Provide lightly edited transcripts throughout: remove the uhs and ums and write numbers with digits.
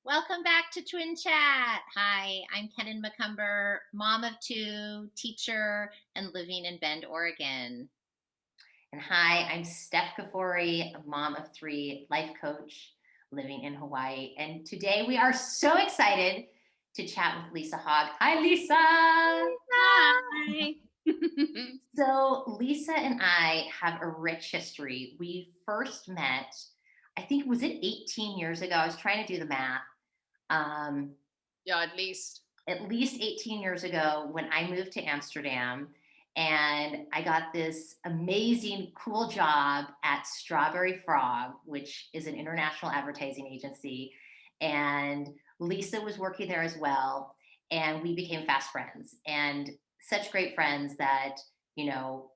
Welcome back to Twin Chat. Hi, I'm Kenan McCumber, mom of two, teacher, and living in Bend, Oregon. And hi, I'm Steph Kafori, a mom of three, life coach living in Hawaii. And today we are so excited to chat with Lisa Hogg. Hi, Lisa. Hi. So, Lisa and I have a rich history. We first met, I think, was it 18 years ago? I was trying to do the math. Um, Yeah, at least. at least 18 years ago when I moved to Amsterdam and I got this amazing, cool job at Strawberry Frog, which is an international advertising agency. And Lisa was working there as well. And we became fast friends and such great friends that, you know,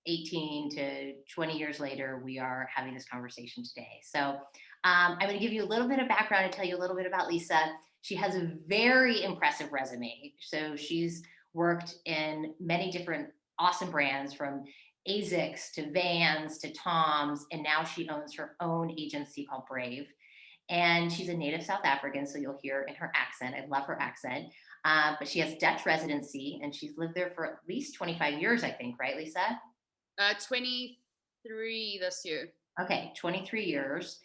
18 to 20 years later, we are having this conversation today. So I'm going to give you a little bit of background and tell you a little bit about Lisa. She has a very impressive resume. So she's worked in many different awesome brands from ASICS to Vans to Toms, and now she owns her own agency called Brave. And she's a native South African, so you'll hear in her accent. I love her accent. But she has Dutch residency, and she's lived there for at least 25 years, I think, right, Lisa? 23 this year. Okay, 23 years.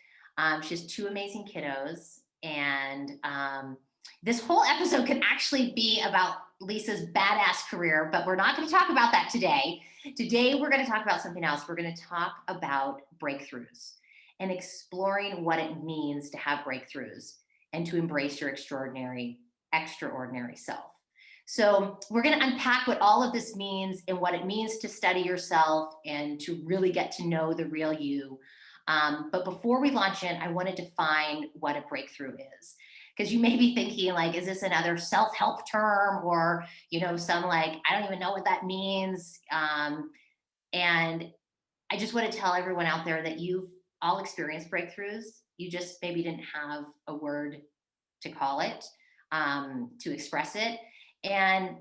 She has two amazing kiddos. And this whole episode could actually be about Lisa's badass career, but we're not going to talk about that today. Today, we're going to talk about something else. We're going to talk about breakthroughs and exploring what it means to have breakthroughs and to embrace your extraordinary self. So we're going to unpack what all of this means and what it means to study yourself and to really get to know the real you. But before we launch in, I want to define what a breakthrough is. Because you may be thinking, like, is this another self-help term or, some like, I don't even know what that means. And I just want to tell everyone out there that you've all experienced breakthroughs. You just maybe didn't have a word to call it, to express it. And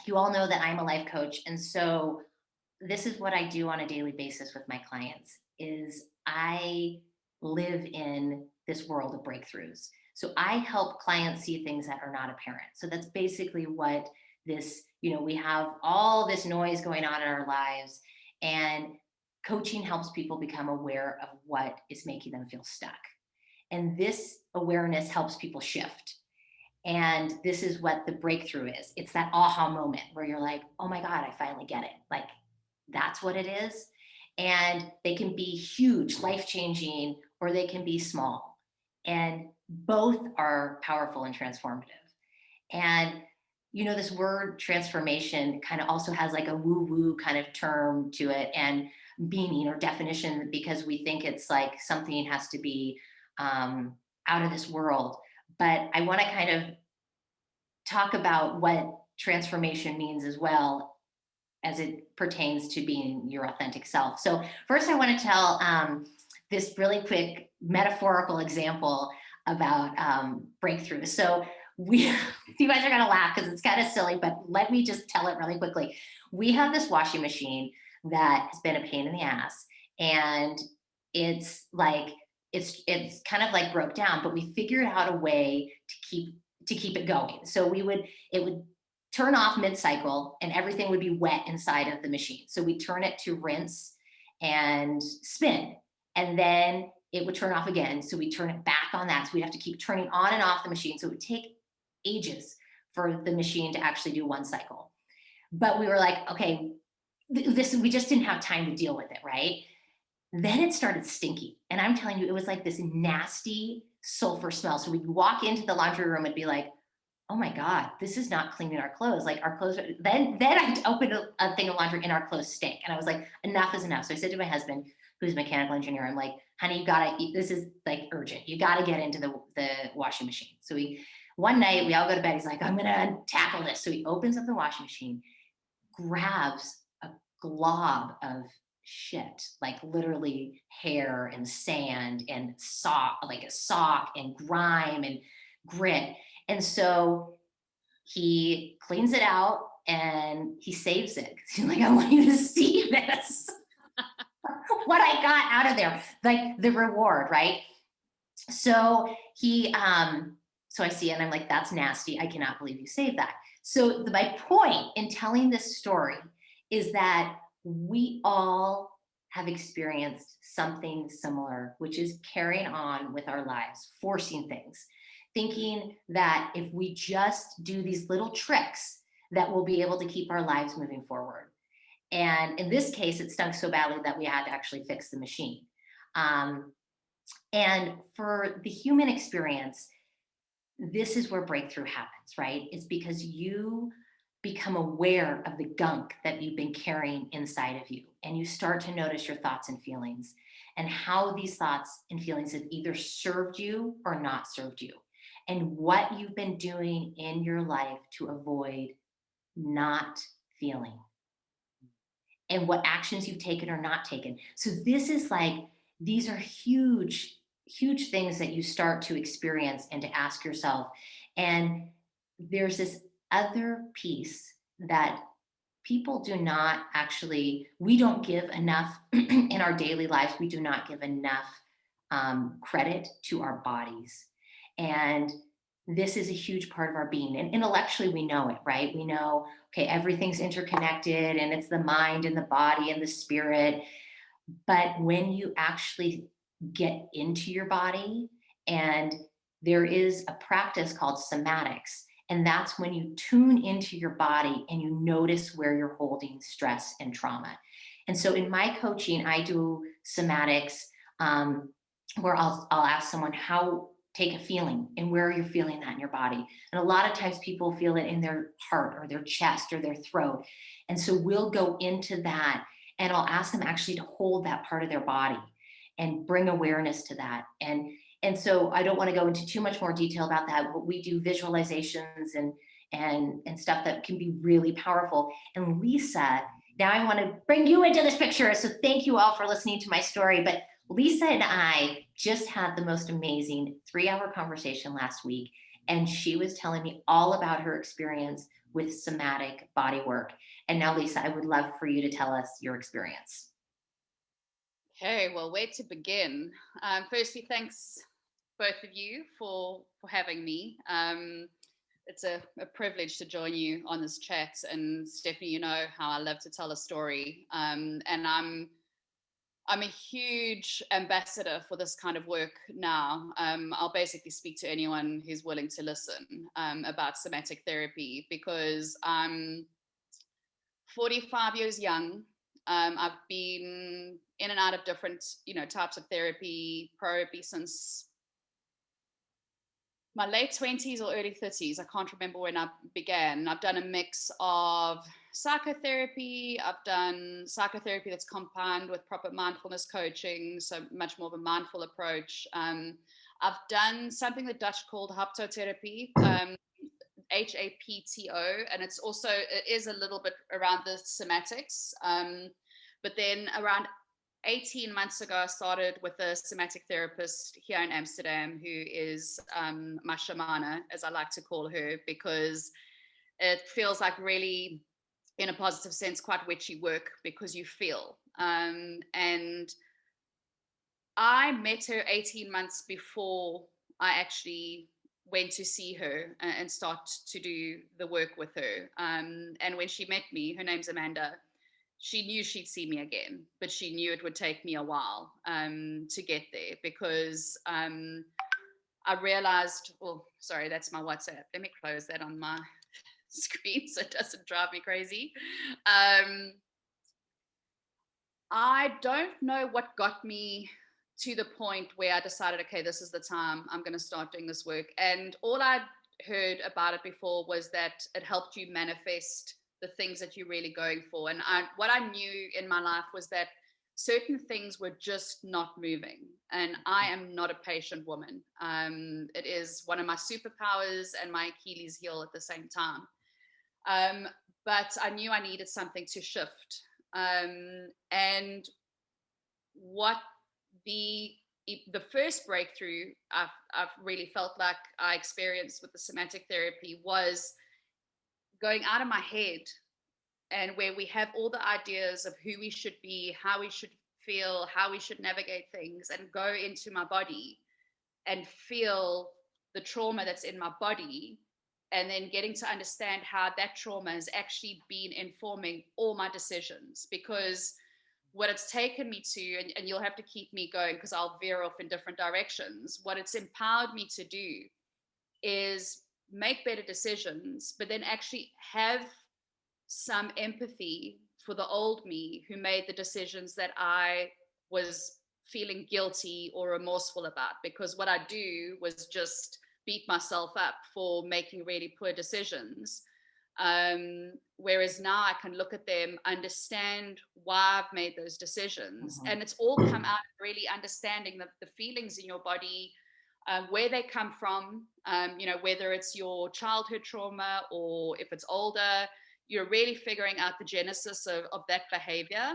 you all know that I'm a life coach. And so this is what I do on a daily basis with my clients is I live in this world of breakthroughs. So I help clients see things that are not apparent. So that's basically what this, we have all this noise going on in our lives, and coaching helps people become aware of what is making them feel stuck. And this awareness helps people shift. And this is what the breakthrough is. It's that aha moment where you're like, oh my God, I finally get it. Like, that's what it is. And they can be huge, life changing, or they can be small. And both are powerful and transformative. And, this word transformation kind of also has like a woo woo kind of term to it and meaning or definition because we think it's like something has to be out of this world. But I want to kind of talk about what transformation means as well as it pertains to being your authentic self. So first I want to tell this really quick metaphorical example about breakthrough. So you guys are going to laugh because it's kind of silly, but let me just tell it really quickly. We have this washing machine that has been a pain in the ass, and it's kind of like broke down, but we figured out a way to keep it going. So it would turn off mid-cycle and everything would be wet inside of the machine. So we turn it to rinse and spin, and then it would turn off again. So we turn it back on that. So we'd have to keep turning on and off the machine. So it would take ages for the machine to actually do one cycle. But we were like, okay, we just didn't have time to deal with it, right? Then it started stinking. And I'm telling you, it was like this nasty sulfur smell. So we'd walk into the laundry room and be like, oh my God, this is not cleaning our clothes. Like our clothes, then I opened a thing of laundry and our clothes stink. And I was like, enough is enough. So I said to my husband, who's a mechanical engineer, I'm like, honey, this is like urgent. You gotta get into the washing machine. So one night we all go to bed. He's like, I'm gonna tackle this. So he opens up the washing machine, grabs a glob of shit, like literally hair and sand and like a sock and grime and grit. And so he cleans it out and he saves it. He's like, I want you to see this. What I got out of there, like the reward, right? So so I see it and I'm like, that's nasty. I cannot believe you saved that. So my point in telling this story is that we all have experienced something similar, which is carrying on with our lives, forcing things, thinking that if we just do these little tricks, that we'll be able to keep our lives moving forward. And in this case, it stunk so badly that we had to actually fix the machine. Um, and for the human experience, this is where breakthrough happens, right? It's because you become aware of the gunk that you've been carrying inside of you. And you start to notice your thoughts and feelings and how these thoughts and feelings have either served you or not served you. And what you've been doing in your life to avoid not feeling and what actions you've taken or not taken. So this is like, these are huge, huge things that you start to experience and to ask yourself. And there's this other piece that people do not actually, we don't give enough in our daily lives, we do not give enough credit to our bodies. And this is a huge part of our being. And intellectually, we know it, right? We know, okay, everything's interconnected and it's the mind and the body and the spirit. But when you actually get into your body, and there is a practice called somatics, and that's when you tune into your body and you notice where you're holding stress and trauma. And so in my coaching, I do somatics where I'll ask someone how take a feeling and where you're feeling that in your body. And a lot of times people feel it in their heart or their chest or their throat. And so we'll go into that and I'll ask them actually to hold that part of their body and bring awareness to that. And so I don't want to go into too much more detail about that, but we do visualizations and stuff that can be really powerful. And Lisa, now I want to bring you into this picture. So thank you all for listening to my story. But Lisa and I just had the most amazing 3-hour conversation last week, and she was telling me all about her experience with somatic body work. And now, Lisa, I would love for you to tell us your experience. Okay, well, where to begin? Firstly, thanks both of you for having me. It's a privilege to join you on this chat, and Stephanie, you know how I love to tell a story, and I'm a huge ambassador for this kind of work now. I'll basically speak to anyone who's willing to listen about somatic therapy because I'm 45 years young. I've been in and out of different, types of therapy, probably since my late 20s or early 30s. I can't remember when I began. I've done a mix of psychotherapy. I've done psychotherapy that's combined with proper mindfulness coaching, so much more of a mindful approach. I've done something the Dutch called haptotherapy, HAPTO, and it is a little bit around the somatics. But then around 18 months ago, I started with a somatic therapist here in Amsterdam who is my shamana, as I like to call her, because it feels like really, in a positive sense, quite witchy work because you feel. And I met her 18 months before I actually went to see her and start to do the work with her. And when she met me, her name's Amanda, she knew she'd see me again, but she knew it would take me a while to get there because I realized, oh, sorry, that's my WhatsApp. Let me close that on my screen so it doesn't drive me crazy. I don't know what got me to the point where I decided, okay, this is the time I'm going to start doing this work. And all I'd heard about it before was that it helped you manifest the things that you're really going for. And what I knew in my life was that certain things were just not moving. And I am not a patient woman. It is one of my superpowers and my Achilles heel at the same time. But I knew I needed something to shift. And what the first breakthrough I've really felt like I experienced with the somatic therapy was going out of my head, and where we have all the ideas of who we should be, how we should feel, how we should navigate things, and go into my body and feel the trauma that's in my body, and then getting to understand how that trauma has actually been informing all my decisions. Because what it's taken me to, and you'll have to keep me going because I'll veer off in different directions, what it's empowered me to do is make better decisions, but then actually have some empathy for the old me who made the decisions that I was feeling guilty or remorseful about. Because what I do was just beat myself up for making really poor decisions. Whereas now I can look at them, understand why I've made those decisions, and it's all come out of really understanding the feelings in your body, where they come from, whether it's your childhood trauma or if it's older. You're really figuring out the genesis of that behavior,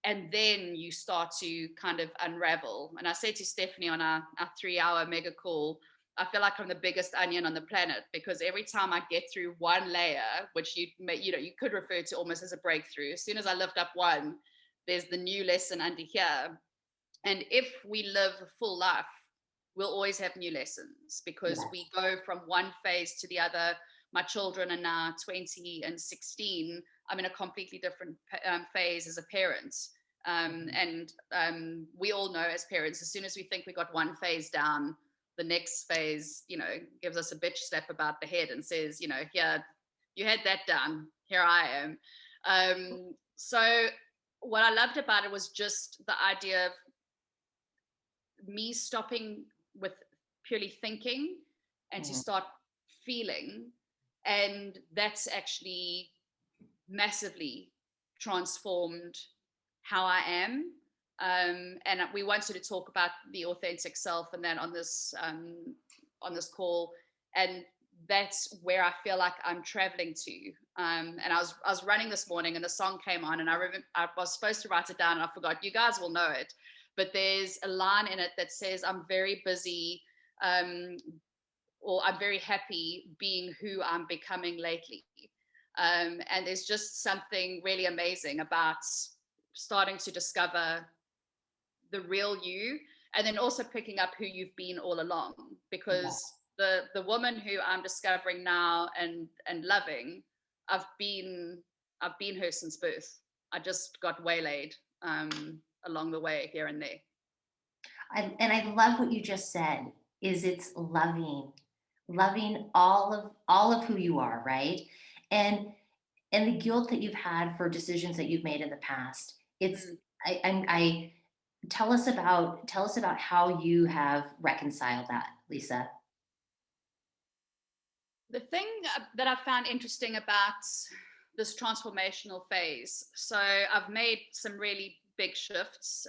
and then you start to kind of unravel. And I said to Stephanie on our 3-hour mega call, I feel like I'm the biggest onion on the planet, because every time I get through one layer, which you could refer to almost as a breakthrough, as soon as I lift up one, there's the new lesson under here. And if we live a full life, we'll always have new lessons, because we go from one phase to the other. My children are now 20 and 16. I'm in a completely different phase as a parent. And we all know as parents, as soon as we think we got one phase down, the next phase, gives us a bitch slap about the head and says, here, you had that done. Here I am. So what I loved about it was just the idea of me stopping with purely thinking and to start feeling. And that's actually massively transformed how I am. And we wanted to talk about the authentic self and then on this call, and that's where I feel like I'm traveling to. And I was running this morning, and the song came on, and I was supposed to write it down, and I forgot. You guys will know it, but there's a line in it that says, "I'm very busy, or I'm very happy being who I'm becoming lately." And there's just something really amazing about starting to discover the real you, and then also picking up who you've been all along. Because the woman who I'm discovering now and loving, I've been her since birth. I just got waylaid along the way here and there. And I love what you just said, is it's loving all of who you are, right? And the guilt that you've had for decisions that you've made in the past. It's I tell us about how you have reconciled that, Lisa. The thing that I found interesting about this transformational phase, so I've made some really big shifts.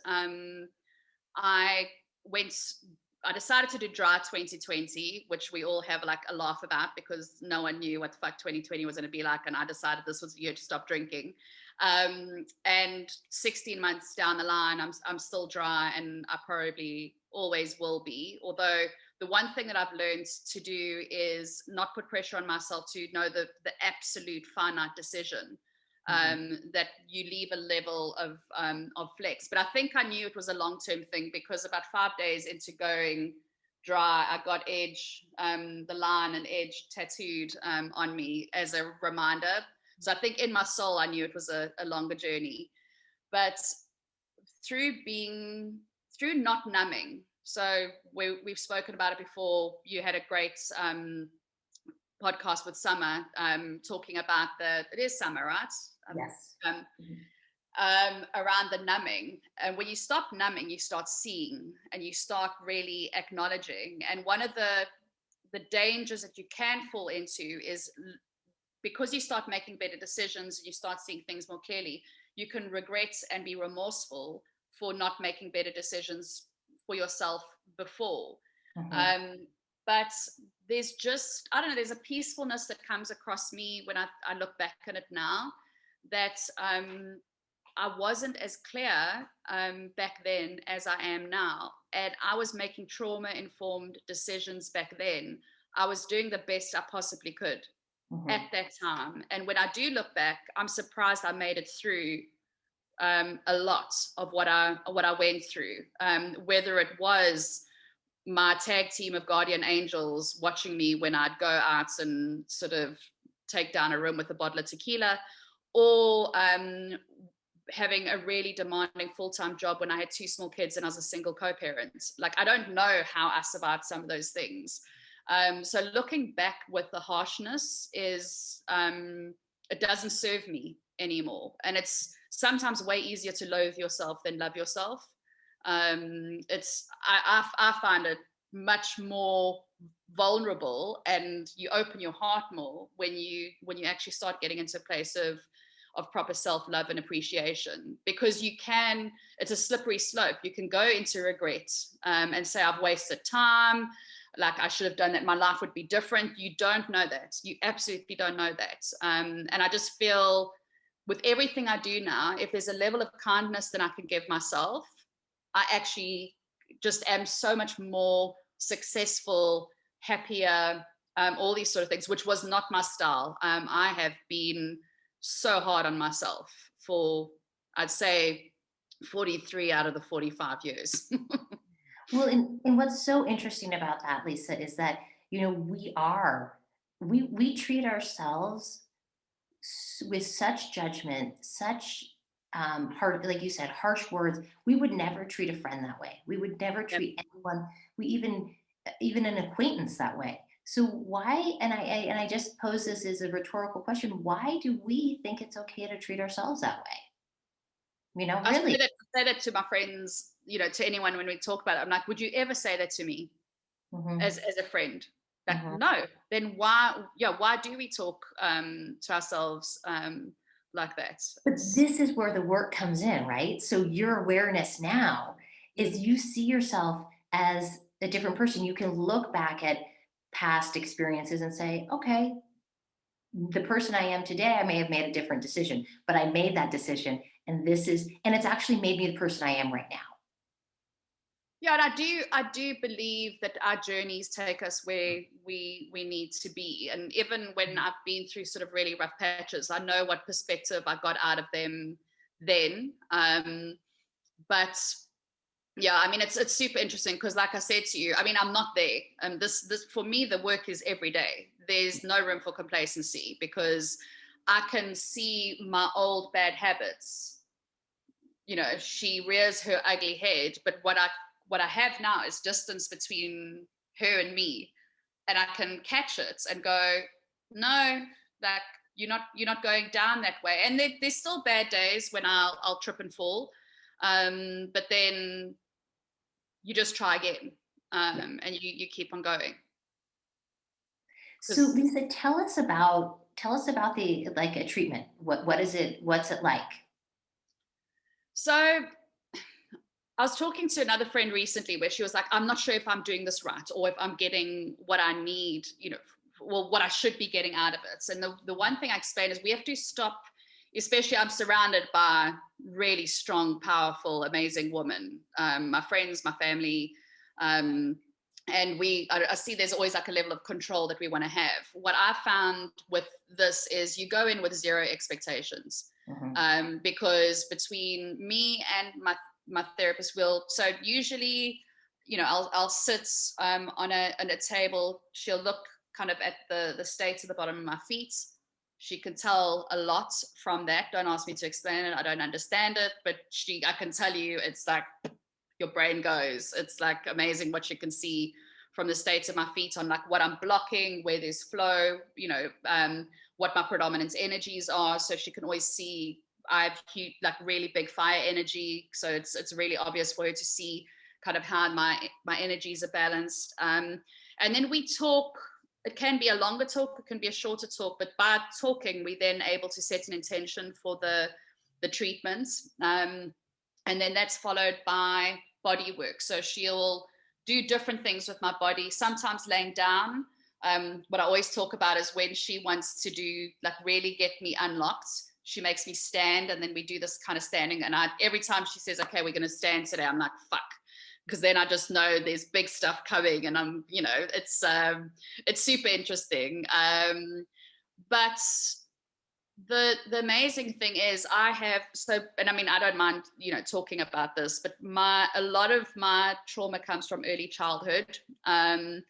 I decided to do dry 2020, which we all have like a laugh about, because no one knew what the fuck 2020 was going to be like. And I decided this was the year to stop drinking. And 16 months down the line, I'm still dry, and I probably always will be. Although the one thing that I've learned to do is not put pressure on myself to know the absolute finite decision. That you leave a level of flex. But I think I knew it was a long-term thing, because about 5 days into going dry, I got Edge, the line and Edge tattooed on me as a reminder. So I think in my soul, I knew it was a longer journey. But through not numbing, so we've spoken about it before. You had a great podcast with Summer, talking about it is summer, right? Yes. Around the numbing. And when you stop numbing, you start seeing, and you start really acknowledging. And one of the dangers that you can fall into is, because you start making better decisions and you start seeing things more clearly, you can regret and be remorseful for not making better decisions for yourself before. But there's just, I don't know, there's a peacefulness that comes across me when I look back at it now, that I wasn't as clear back then as I am now. And I was making trauma-informed decisions back then. I was doing the best I possibly could at that time. And when I do look back, I'm surprised I made it through a lot of what I went through, whether it was my tag team of guardian angels watching me when I'd go out and sort of take down a room with a bottle of tequila, or having a really demanding full-time job when I had 2 small kids and I was a single co-parent. Like, I don't know how I survived some of those things. So looking back with the harshness is, it doesn't serve me anymore. And it's sometimes way easier to loathe yourself than love yourself. I find it much more vulnerable, and you open your heart more when you actually start getting into a place of proper self-love and appreciation, because it's a slippery slope. You can go into regret and say, I've wasted time, like I should have done that, my life would be different. You don't know that. You absolutely don't know that. And I just feel with everything I do now, if there's a level of kindness that I can give myself, I actually just am so much more successful, happier, all these sort of things, which was not my style. I have been so hard on myself for, I'd say, 43 out of the 45 years. Well, and what's so interesting about that, Lisa, is that, we treat ourselves with such judgment, such hard, like you said, harsh words. We would never treat a friend that way. We would never treat anyone, we even an acquaintance that way. So why, and I just pose this as a rhetorical question, why do we think it's okay to treat ourselves that way? I Really? say that to my friends, to anyone when we talk about it. I'm like, would you ever say that to me as a friend? Like, no. Then why do we talk to ourselves like that? But this is where the work comes in, right? So your awareness now is you see yourself as a different person. You can look back at past experiences and say, okay, the person I am today, I may have made a different decision, but I made that decision. And it's actually made me the person I am right now. Yeah, and I do believe that our journeys take us where we need to be. And even when I've been through sort of really rough patches, I know what perspective I got out of them then. But yeah, I mean, it's super interesting because, like I said to you, I mean, I'm not there. This for me, the work is every day. There's no room for complacency because I can see my old bad habits. She rears her ugly head, but what I have now is distance between her and me, and I can catch it and go, no, like you're not going down that way. And there's still bad days when I'll trip and fall, but then you just try again, and you keep on going. So Lisa, tell us about the, like, a treatment. What is it? What's it like? So I was talking to another friend recently where she was like, I'm not sure if I'm doing this right or if I'm getting what I need, what I should be getting out of it. And the one thing I explained is we have to stop, especially I'm surrounded by really strong, powerful, amazing women, my friends, my family. And I see there's always like a level of control that we want to have. What I found with this is you go in with zero expectations, because between me and my therapist so usually, I'll sit on a table. She'll look kind of at the state of the bottom of my feet. She can tell a lot from that. Don't ask me to explain it. I don't understand it, but I can tell you, it's like your brain goes. It's like amazing what you can see from the state of my feet on like what I'm blocking, where there's flow, what my predominant energies are. So she can always see I have huge, like really big fire energy. So it's really obvious for her to see kind of how my energies are balanced. And then we talk. It can be a longer talk, it can be a shorter talk, but by talking, we then able to set an intention for the treatments. And then that's followed by body work. So she'll do different things with my body, sometimes laying down. What I always talk about is when she wants to do, like, really get me unlocked, she makes me stand, and then we do this kind of standing. And every time she says, okay, we're going to stand today, I'm like, fuck. Because then I just know there's big stuff coming, and I'm, it's super interesting. But The amazing thing is and I mean, I don't mind, talking about this, but a lot of my trauma comes from early childhood. And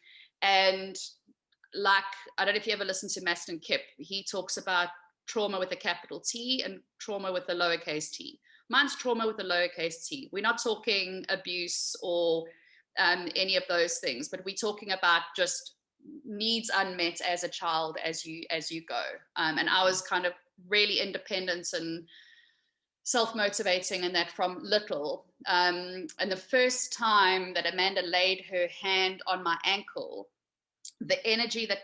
like, I don't know if you ever listen to Maston Kipp. He talks about trauma with a capital T and trauma with a lowercase t. Mine's trauma with a lowercase t. We're not talking abuse or any of those things, but we're talking about just needs unmet as a child as you go. And I was kind of really independent and self-motivating and that from little. And the first time that Amanda laid her hand on my ankle, the energy that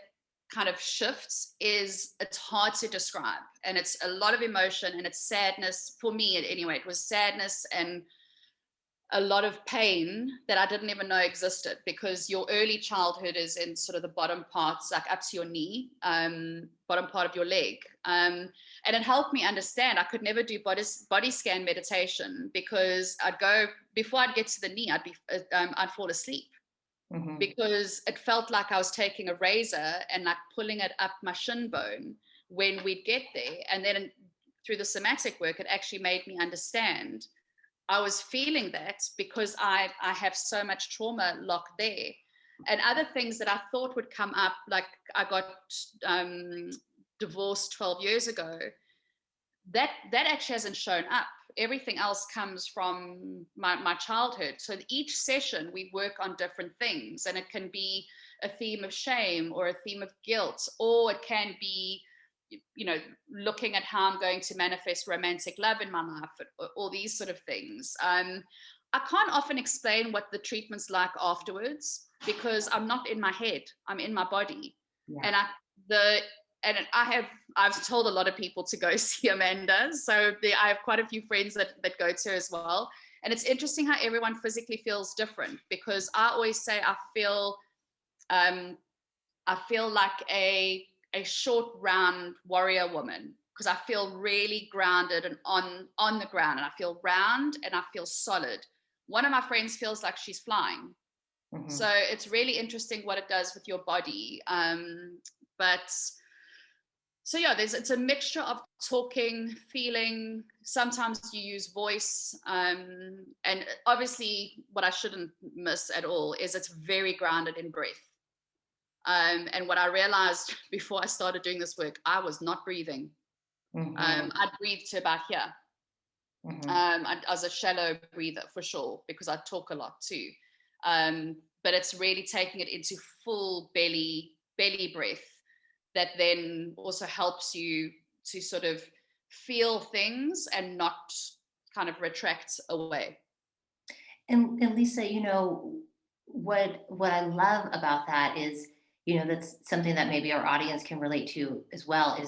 kind of shifts it's hard to describe, and it's a lot of emotion, and it's sadness for me anyway. It was sadness and a lot of pain that I didn't even know existed, because your early childhood is in sort of the bottom parts, like up to your knee, bottom part of your leg. And it helped me understand. I could never do body scan meditation, because before I'd get to the knee, I'd fall asleep. Mm-hmm. Because it felt like I was taking a razor and like pulling it up my shin bone when we'd get there. And then through the somatic work, it actually made me understand I was feeling that because I have so much trauma locked there. And other things that I thought would come up, like I got divorced 12 years ago, that actually hasn't shown up. Everything else comes from my childhood. So each session we work on different things, and it can be a theme of shame or a theme of guilt, or it can be, looking at how I'm going to manifest romantic love in my life, all these sort of things. I can't often explain what the treatment's like afterwards, because I'm not in my head, I'm in my body. Yeah. And I've told a lot of people to go see Amanda. So I have quite a few friends that go to her as well. And it's interesting how everyone physically feels different, because I always say I feel like a short, round warrior woman, because I feel really grounded and on the ground, and I feel round and I feel solid. One of my friends feels like she's flying. Mm-hmm. So it's really interesting what it does with your body. So yeah, it's a mixture of talking, feeling. Sometimes you use voice, and obviously what I shouldn't miss at all is it's very grounded in breath. And what I realized before I started doing this work, I was not breathing. Mm-hmm. I'd breathe to about here. Mm-hmm. I was a shallow breather for sure, because I talk a lot too. But it's really taking it into full belly breath that then also helps you to sort of feel things and not kind of retract away. And Lisa, what I love about that is, that's something that maybe our audience can relate to as well,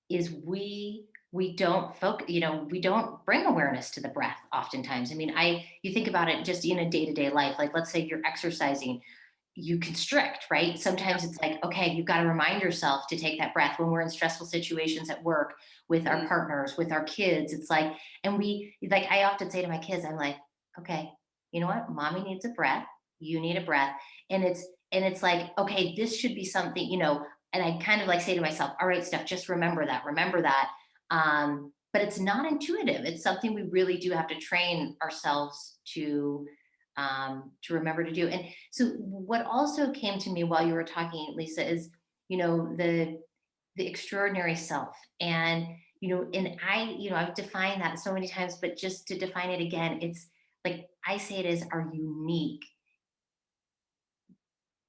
is we don't we don't bring awareness to the breath oftentimes. I mean, you think about it just in a day-to-day life, like let's say you're exercising, you constrict, right? Sometimes it's like, okay, you've got to remind yourself to take that breath. When we're in stressful situations at work with our partners, with our kids, it's like, and I often say to my kids, I'm like, okay, you know what? Mommy needs a breath. You need a breath. And it's like, okay, this should be something, and I kind of like say to myself, all right, Steph, just remember that. But it's not intuitive. It's something we really do have to train ourselves to remember to do. And so what also came to me while you were talking, Lisa, is, the extraordinary self. And, and I've defined that so many times, but just to define it again, it's like, I say it as our unique,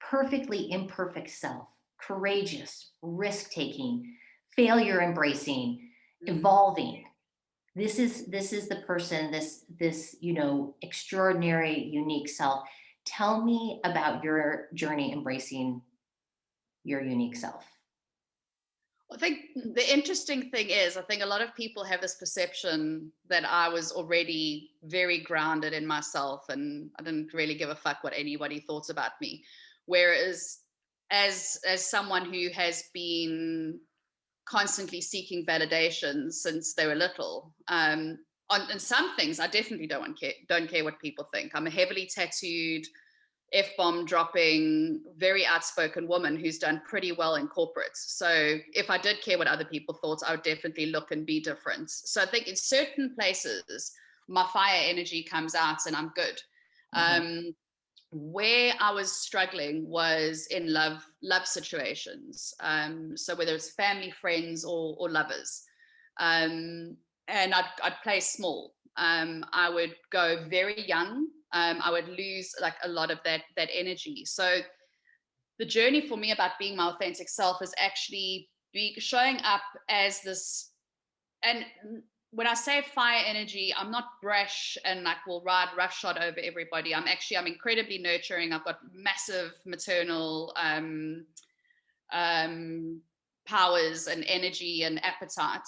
perfectly imperfect self, courageous, risk-taking, failure embracing, evolving. This is the person, this extraordinary, unique self. Tell me about your journey embracing your unique self. I think the interesting thing is, I think a lot of people have this perception that I was already very grounded in myself and I didn't really give a fuck what anybody thought about me. Whereas as someone who has been constantly seeking validation since they were little, on some things I definitely don't care what people think. I'm a heavily tattooed F-bomb dropping, very outspoken woman who's done pretty well in corporates. So if I did care what other people thought, I would definitely look and be different. So I think in certain places, my fire energy comes out and I'm good. Where I was struggling was in love situations. So whether it's family, friends, or lovers. And I'd play small. I would go very young. I would lose like a lot of that energy. So the journey for me about being my authentic self is actually showing up as this. And when I say fire energy, I'm not brash and like will ride roughshod over everybody. I'm incredibly nurturing. I've got massive maternal powers and energy and appetite.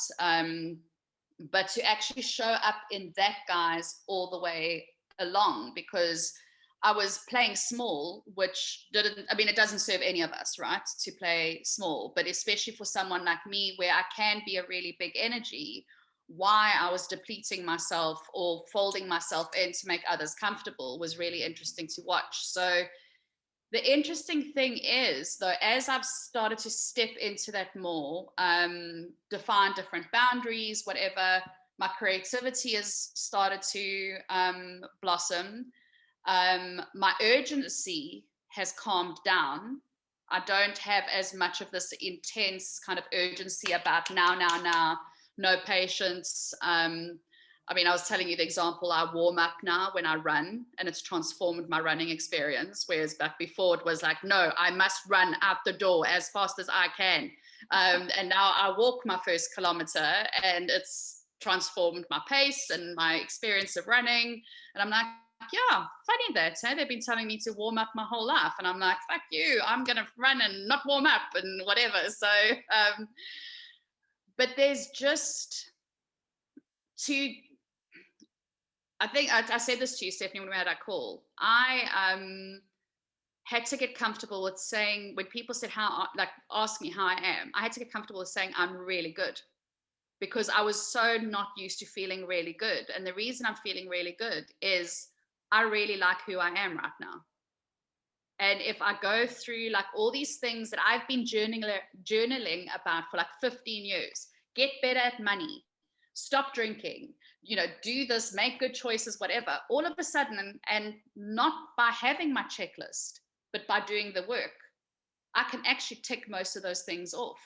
But to actually show up in that, guys, all the way along, because I was playing small, which it doesn't serve any of us, right, to play small, but especially for someone like me, where I can be a really big energy, why I was depleting myself or folding myself in to make others comfortable was really interesting to watch. So the interesting thing is, though, as I've started to step into that more, define different boundaries, whatever, my creativity has started to blossom. My urgency has calmed down. I don't have as much of this intense kind of urgency about now, no patience. I was telling you the example, I warm up now when I run, and it's transformed my running experience. Whereas back before it was like, no, I must run out the door as fast as I can. And now I walk my first kilometer, and it's transformed my pace and my experience of running. And I'm like, yeah, funny that, hey? They've been telling me to warm up my whole life. And I'm like, fuck you, I'm going to run and not warm up and whatever. So, but there's just I think I said this to you, Stephanie, when we had our call. I had to get comfortable with saying, when people said ask me how I am, I had to get comfortable with saying I'm really good, because I was so not used to feeling really good. And the reason I'm feeling really good is I really like who I am right now. And if I go through like all these things that I've been journaling about for like 15 years, get better at money, stop drinking, do this, make good choices, whatever, all of a sudden, and not by having my checklist, but by doing the work, I can actually tick most of those things off.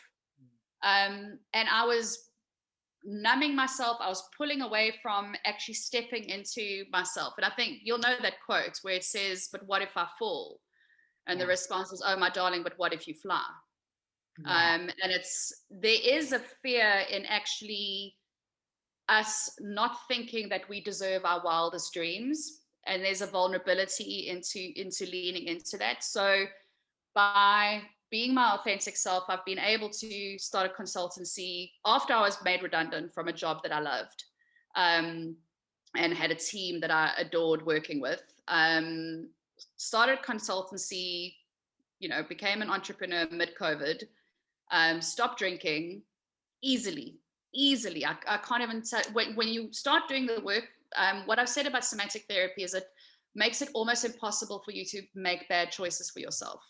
And I was numbing myself. I was pulling away from actually stepping into myself. And I think you'll know that quote where it says, but what if I fall? And the response is, oh, my darling, but what if you fly? Yeah. And there is a fear in actually us not thinking that we deserve our wildest dreams, and there's a vulnerability into leaning into that. So by being my authentic self, I've been able to start a consultancy after I was made redundant from a job that I loved, and had a team that I adored working with. Started consultancy, became an entrepreneur mid-COVID, stopped drinking easily. I can't even say, when you start doing the work, what I've said about somatic therapy is it makes it almost impossible for you to make bad choices for yourself.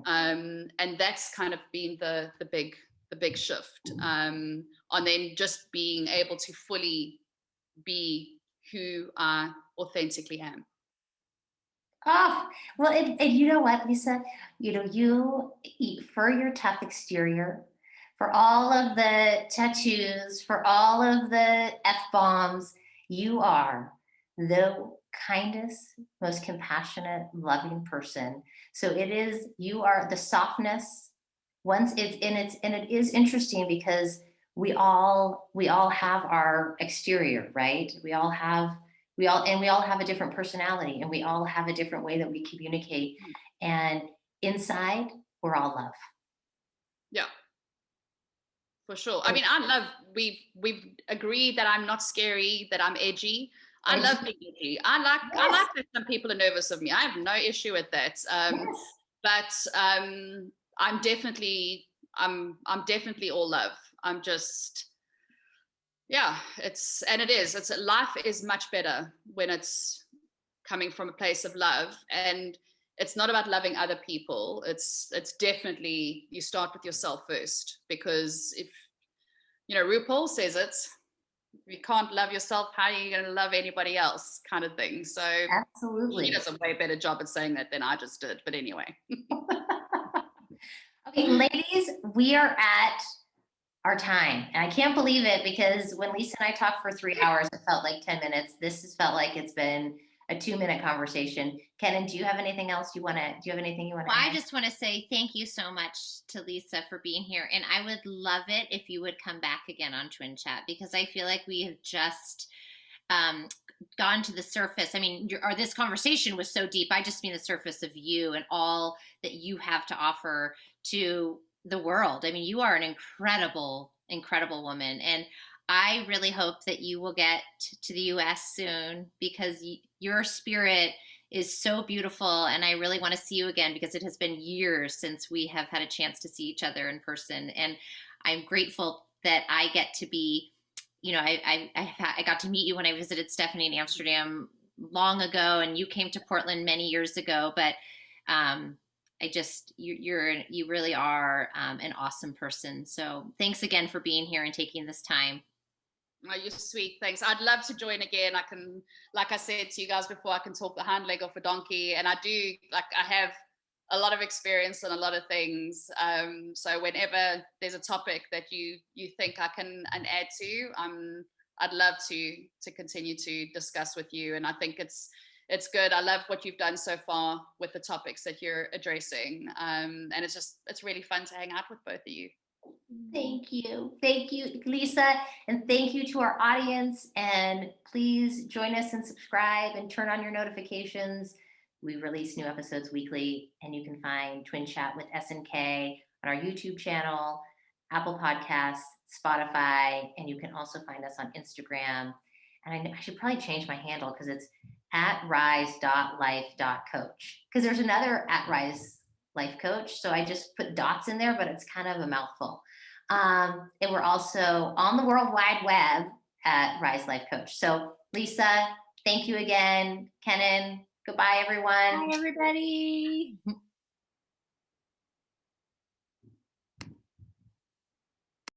And that's kind of been the big shift, on then just being able to fully be who I authentically am. Oh, well, and you know what, Lisa, you for your tough exterior, for all of the tattoos, for all of the F-bombs, you are the kindest, most compassionate, loving person. So you are the softness. It is interesting because we all have our exterior, right? We all have a different personality, and we all have a different way that we communicate. And inside, we're all love. Yeah, for sure. We've agreed that I'm not scary, that I'm edgy. I love being edgy. I like that some people are nervous of me. I have no issue with that. But I'm definitely all love. I'm just, yeah, life is much better when it's coming from a place of love. And it's not about loving other people. It's definitely, you start with yourself first, because if, RuPaul says it, if you can't love yourself, how are you going to love anybody else, kind of thing. So she Absolutely. does a way better job at saying that than I just did. But anyway. Okay, ladies, we are at our time. And I can't believe it, because when Lisa and I talked for 3 hours, it felt like 10 minutes. This has felt like it's been a 2-minute conversation. Kenan, do you have anything you want to I add? just want to say thank you so much to Lisa for being here. And I would love it if you would come back again on Twin Chat, because I feel like we have just gone to the surface. I mean, this conversation was so deep. I just mean the surface of you and all that you have to offer to the world. I mean, you are an incredible, incredible woman. And I really hope that you will get to the US soon, because your spirit is so beautiful. And I really want to see you again, because it has been years since we have had a chance to see each other in person. And I'm grateful that I get to be, I got to meet you when I visited Stephanie in Amsterdam long ago, and you came to Portland many years ago. But you really are an awesome person. So thanks again for being here and taking this time. Oh, you're sweet. Thanks. I'd love to join again. I can, like I said to you guys before, I can talk the hind leg off a donkey, and I have a lot of experience on a lot of things. So whenever there's a topic that you think I can add to, I'd love to continue to discuss with you. And I think it's good. I love what you've done so far with the topics that you're addressing. And it's really fun to hang out with both of you. Thank you, Lisa, and thank you to our audience. And please join us and subscribe and turn on your notifications. We release new episodes weekly, and you can find Twin Chat with SNK on our YouTube channel, Apple Podcasts, Spotify, and you can also find us on Instagram. And I should probably change my handle, because it's @rise.life.coach, because there's another @rise.life.coach. So I just put dots in there, but it's kind of a mouthful. And we're also on the World Wide Web at Rise Life Coach. So Lisa, thank you again. Kenan, goodbye, everyone. Bye, everybody.